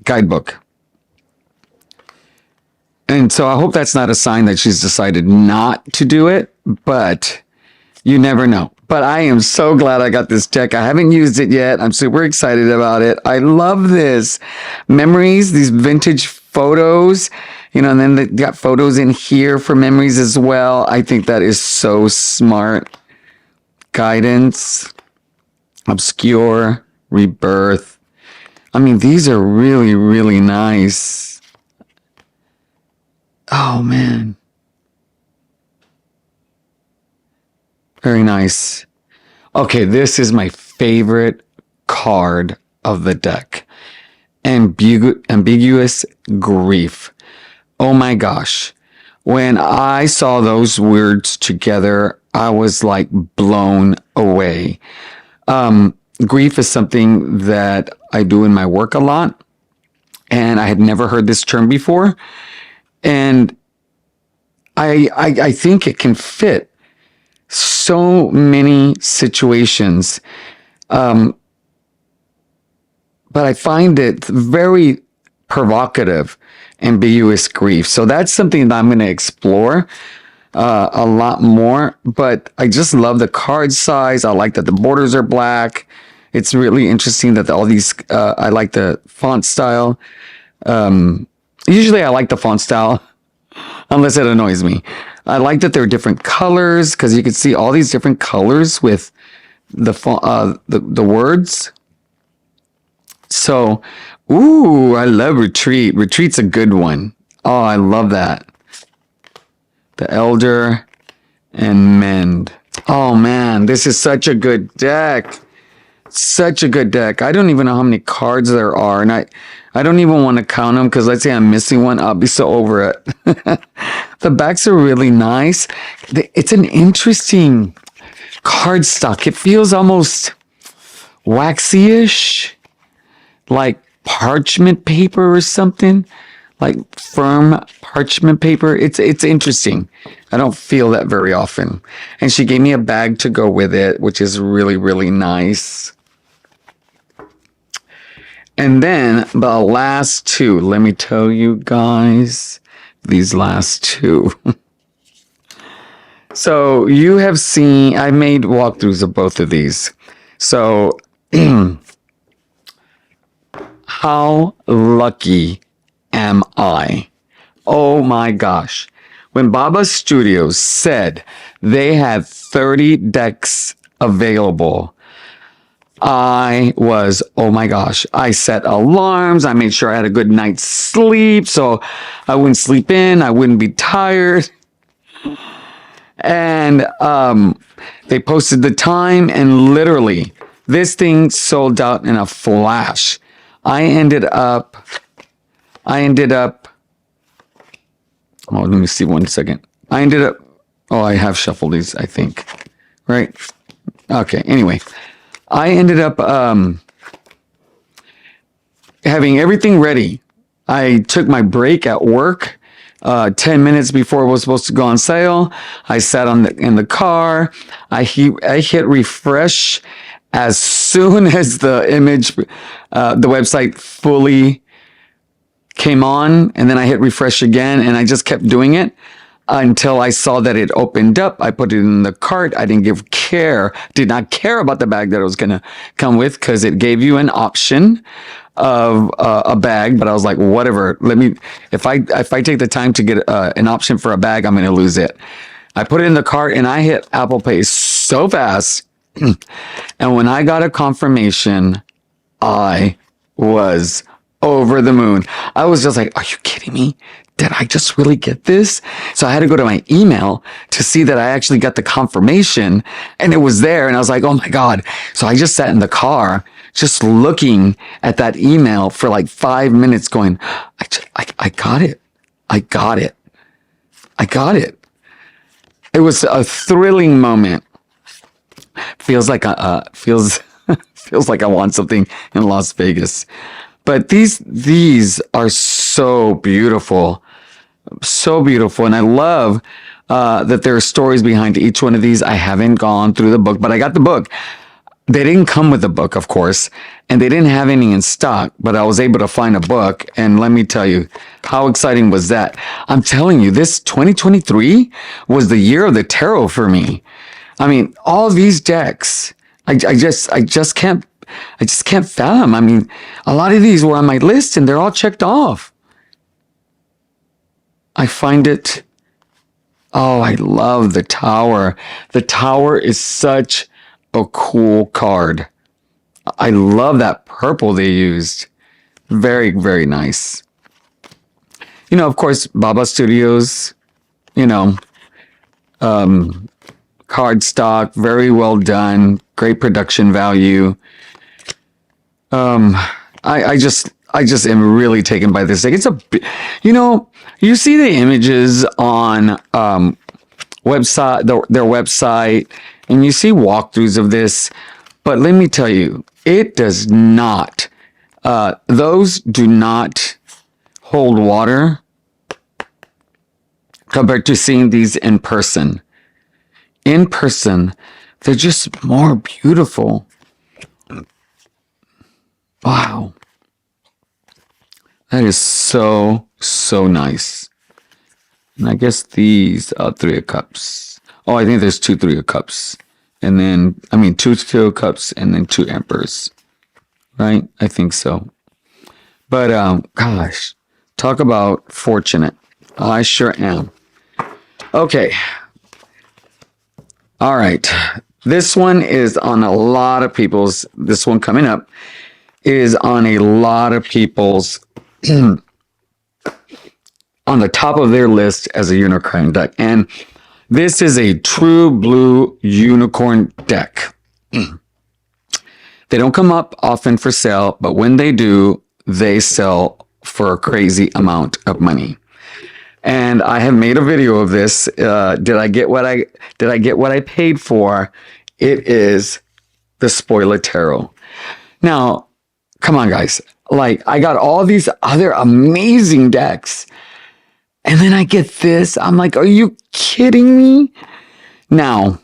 guidebook. And so I hope that's not a sign that she's decided not to do it, but you never know. But I am so glad I got this deck. I haven't used it yet. I'm super excited about it. I love this. Memories, these vintage photos, and then they got photos in here for memories as well. I think that is so smart. Guidance, obscure, rebirth. These are really, really nice. Oh, man. Very nice. Okay, this is my favorite card of the deck. Ambiguous grief. Oh my gosh. When I saw those words together, I was like blown away. Grief is something that I do in my work a lot, and I had never heard this term before. And I think it can fit so many situations. But I find it very provocative, ambiguous grief. So that's something that I'm going to explore a lot more. But I just love the card size. I like that the borders are black. It's really interesting that all these, I like the font style. Usually I like the font style, unless it annoys me. I like that there are different colors, because you can see all these different colors with the words. So, I love retreat. Retreat's a good one. Oh, I love that. The elder and mend. Oh man, this is such a good deck. Such a good deck. I don't even know how many cards there are, and I don't even want to count them, because let's say I'm missing one, I'll be so over it. The backs are really nice. It's an interesting card stock. It feels almost waxy-ish, like parchment paper or something. like firm parchment paper. It's interesting. I don't feel that very often. And she gave me a bag to go with it, which is really, really nice. And then the last two, let me tell you guys, these last two. So you have seen, I made walkthroughs of both of these. So how lucky am I? Oh my gosh. When Baba Studios said they had 30 decks available, oh my gosh, I set alarms. I made sure I had a good night's sleep so I wouldn't sleep in, I wouldn't be tired. And they posted the time, and literally this thing sold out in a flash. I ended up, oh, let me see 1 second. I have shuffled these, I think, right? Okay, anyway, I ended up having everything ready. I took my break at work 10 minutes before it was supposed to go on sale. I sat in the car. I hit refresh as soon as the image, the website fully came on, and then I hit refresh again, and I just kept doing it until I saw that it opened up. I put it in the cart. I did not care about the bag that it was going to come with, because it gave you an option of a bag, but I was like, whatever, if I take the time to get an option for a bag, I'm going to lose it. I put it in the cart, and I hit Apple Pay so fast. And when I got a confirmation, I was over the moon. I was just like, are you kidding me? Did I just really get this? So I had to go to my email to see that I actually got the confirmation, and it was there. And I was like, oh my God. So I just sat in the car, just looking at that email for like 5 minutes going, I got it. I got it. I got it. It was a thrilling moment. Feels like feels like I want something in Las Vegas. But these are so beautiful. So beautiful. And I love that there are stories behind each one of these. I haven't gone through the book, but I got the book. They didn't come with the book, of course, and they didn't have any in stock, but I was able to find a book. And let me tell you, how exciting was that? I'm telling you, this 2023 was the year of the tarot for me. I mean, all these decks, I just can't fathom. I mean, a lot of these were on my list and they're all checked off. I find it, oh, I love the Tower. The Tower is such a cool card. I love that purple they used. Very, very nice. You know, of course, Baba Studios, you know, card stock, very well done, great production value. I just am really taken by this thing. It's you know, you see the images on their website, and you see walkthroughs of this, but let me tell you, it does not. Those do not hold water compared to seeing these in person. In person, they're just more beautiful. Wow. That is so, so nice. And I guess these are 3 of Cups. Oh, I think there's 2 3 of Cups. And then, 2 2 of Cups and then 2 Emperors. Right? I think so. But, gosh, talk about fortunate. I sure am. Okay. All right. This one is on a lot of people's, this one coming up is on a lot of people's, on the top of their list as a unicorn deck. And this is a true blue unicorn deck. They don't come up often for sale, but when they do, they sell for a crazy amount of money. And I have made a video of this. Did I get what I paid for? It is the Spoiler Tarot. Now, come on, guys. Like, I got all these other amazing decks. And then I get this. I'm like, are you kidding me? Now,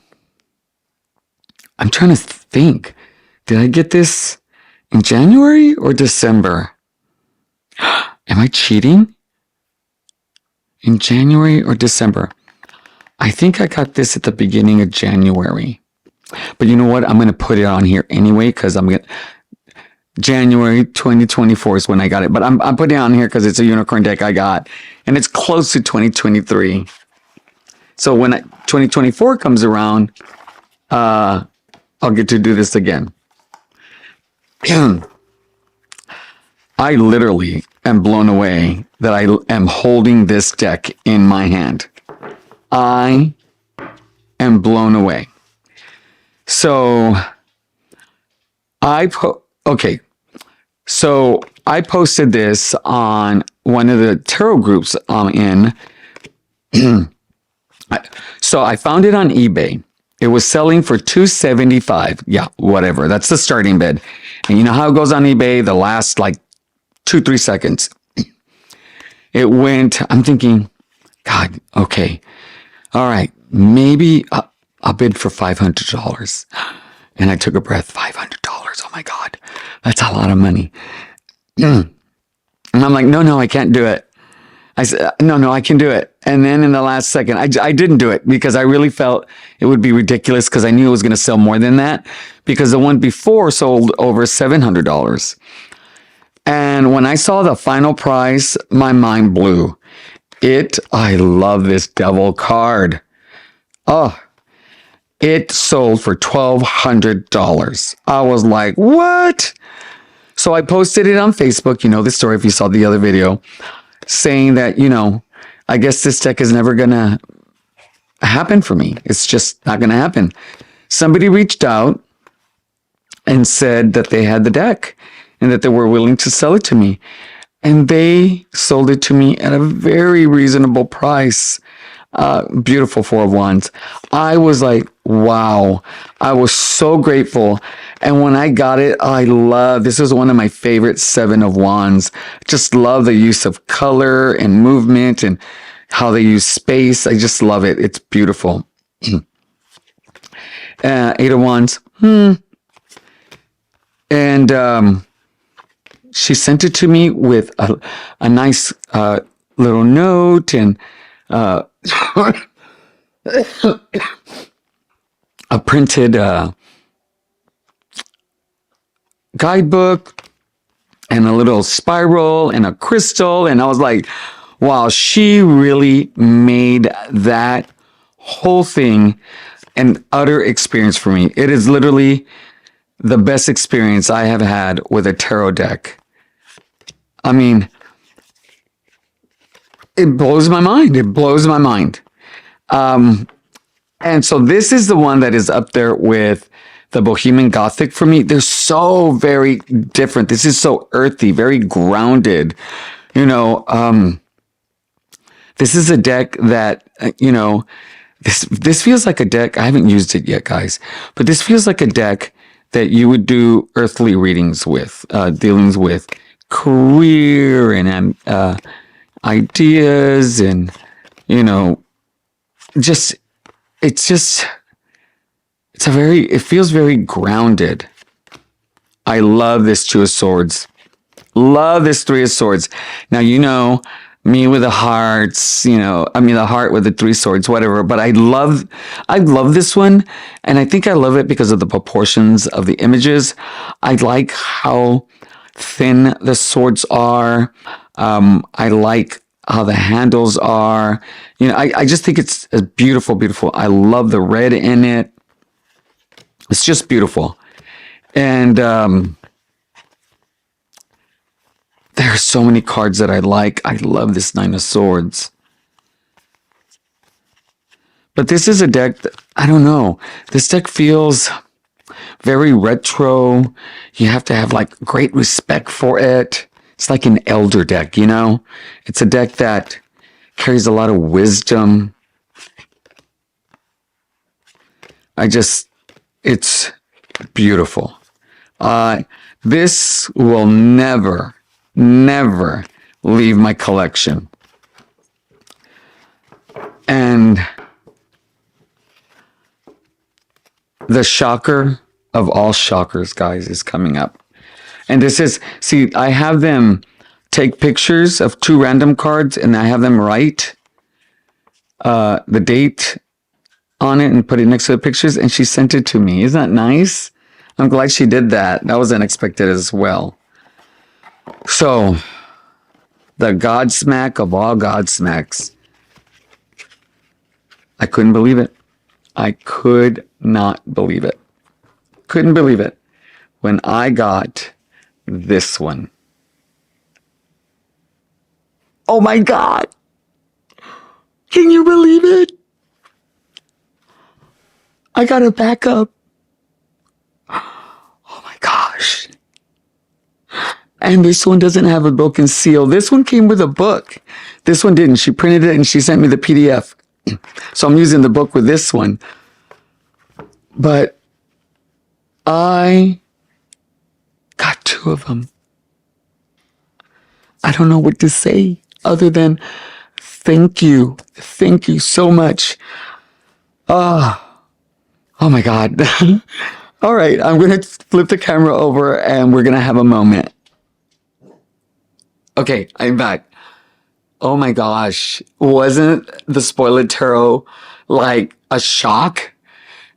I'm trying to think. Did I get this in January or December? Am I cheating? In January or December? I think I got this at the beginning of January. But you know what? I'm going to put it on here anyway because I'm going to... January 2024 is when I got it. But I'm putting it on here because it's a unicorn deck I got. And it's close to 2023. So when 2024 comes around, I'll get to do this again. I literally am blown away that I am holding this deck in my hand. I am blown away. So So I posted this on one of the tarot groups I'm in. So I found it on eBay. It was selling for $275. Yeah, whatever. That's the starting bid. And you know how it goes on eBay? The last like 2-3 seconds. It went, I'm thinking, God, okay. All right, maybe I'll bid for $500. And I took a breath, $500. Oh my God, that's a lot of money. And I'm like, no, I can't do it. I said, no, I can do it. And then in the last second, I didn't do it because I really felt it would be ridiculous because I knew it was going to sell more than that because the one before sold over $700. And when I saw the final price, my mind blew. I love this devil card. Oh, it sold for $1,200. I was like, what? So I posted it on Facebook. You know the story if you saw the other video, saying that, I guess this deck is never going to happen for me. It's just not going to happen. Somebody reached out and said that they had the deck and that they were willing to sell it to me. And they sold it to me at a very reasonable price. Beautiful Four of Wands. I was like, wow. I was so grateful. And when I got it, this is one of my favorite Seven of Wands. Just love the use of color and movement and how they use space. I just love it. It's beautiful. Eight of Wands. And she sent it to me with a nice little note and a printed guidebook and a little spiral and a crystal. And I was like, wow, she really made that whole thing an utter experience for me. It is literally the best experience I have had with a tarot deck. I mean, it blows my mind. It blows my mind. And so this is the one that is up there with the Bohemian Gothic for me. They're so very different. This is so earthy, very grounded. This is a deck that, this feels like a deck. I haven't used it yet, guys, but this feels like a deck that you would do earthly readings with, dealings with career and ideas and, it feels very grounded. I love this Two of Swords. Love this Three of Swords. Now, me with the hearts, the heart with the Three Swords, whatever. But I love this one. And I think I love it because of the proportions of the images. I like how thin the swords are. I like how the handles are. I just think it's beautiful, beautiful. I love the red in it. It's just beautiful. And there are so many cards that I like. I love this Nine of Swords. But this is a deck that, I don't know. This deck feels very retro. You have to have great respect for it. It's like an elder deck, It's a deck that carries a lot of wisdom. It's beautiful. This will never, never leave my collection. And the shocker of all shockers, guys, is coming up. And this is, see, I have them take pictures of 2 random cards and I have them write the date on it and put it next to the pictures, and she sent it to me. Isn't that nice? I'm glad she did that. That was unexpected as well. So, the Godsmack of all Godsmacks. I couldn't believe it. I could not believe it. Couldn't believe it when I got this one. Oh my God. Can you believe it? I got a backup. Oh my gosh. And this one doesn't have a broken seal. This one came with a book. This one didn't. She printed it and she sent me the PDF. So I'm using the book with this one. But I got 2 of them. I don't know what to say other than thank you. Thank you so much. Oh my God. All right, I'm going to flip the camera over and we're going to have a moment. Okay, I'm back. Oh my gosh. Wasn't the spoiler tarot like a shock?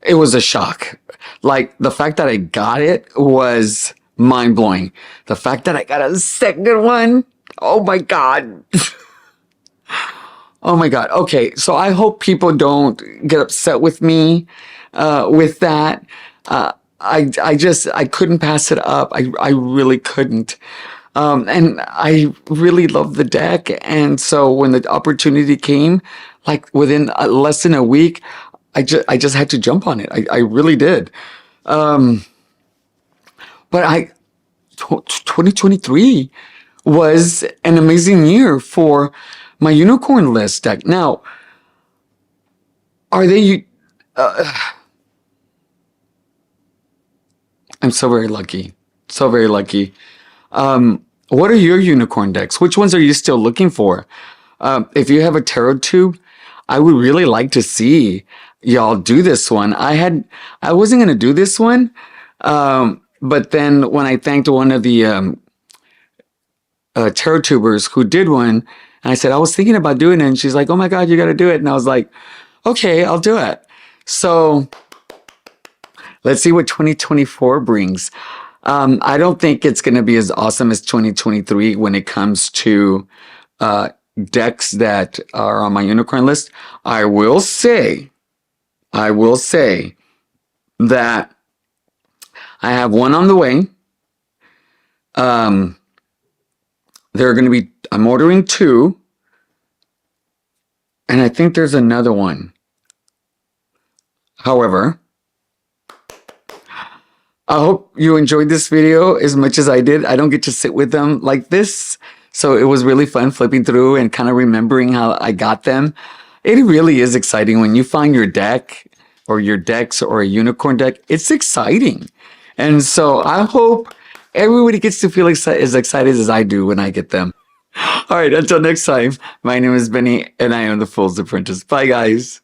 It was a shock. Like, the fact that I got it was mind-blowing. The fact that I got a second one, oh my God. Oh my God. Okay, so I hope people don't get upset with me with that. I couldn't pass it up. I really couldn't. And I really love the deck. And so when the opportunity came, like within less than a week, I just had to jump on it. I really did. But 2023 was an amazing year for my unicorn list deck. Now, are they, I'm so very lucky. So very lucky. What are your unicorn decks? Which ones are you still looking for? If you have a tarot tube, I would really like to see y'all do this one. I wasn't going to do this one. But then when I thanked one of the tarot tubers who did one, and I said, I was thinking about doing it. And she's like, oh my God, you got to do it. And I was like, okay, I'll do it. So let's see what 2024 brings. I don't think it's going to be as awesome as 2023 when it comes to decks that are on my unicorn list. I will say that I have one on the way. There are going to be, I'm ordering 2. And I think there's another one. However, I hope you enjoyed this video as much as I did. I don't get to sit with them like this. So it was really fun flipping through and kind of remembering how I got them. It really is exciting when you find your deck or your decks or a unicorn deck. It's exciting. And so I hope everybody gets to feel as excited as I do when I get them. All right, until next time, my name is Benny and I am the Fool's Apprentice. Bye, guys.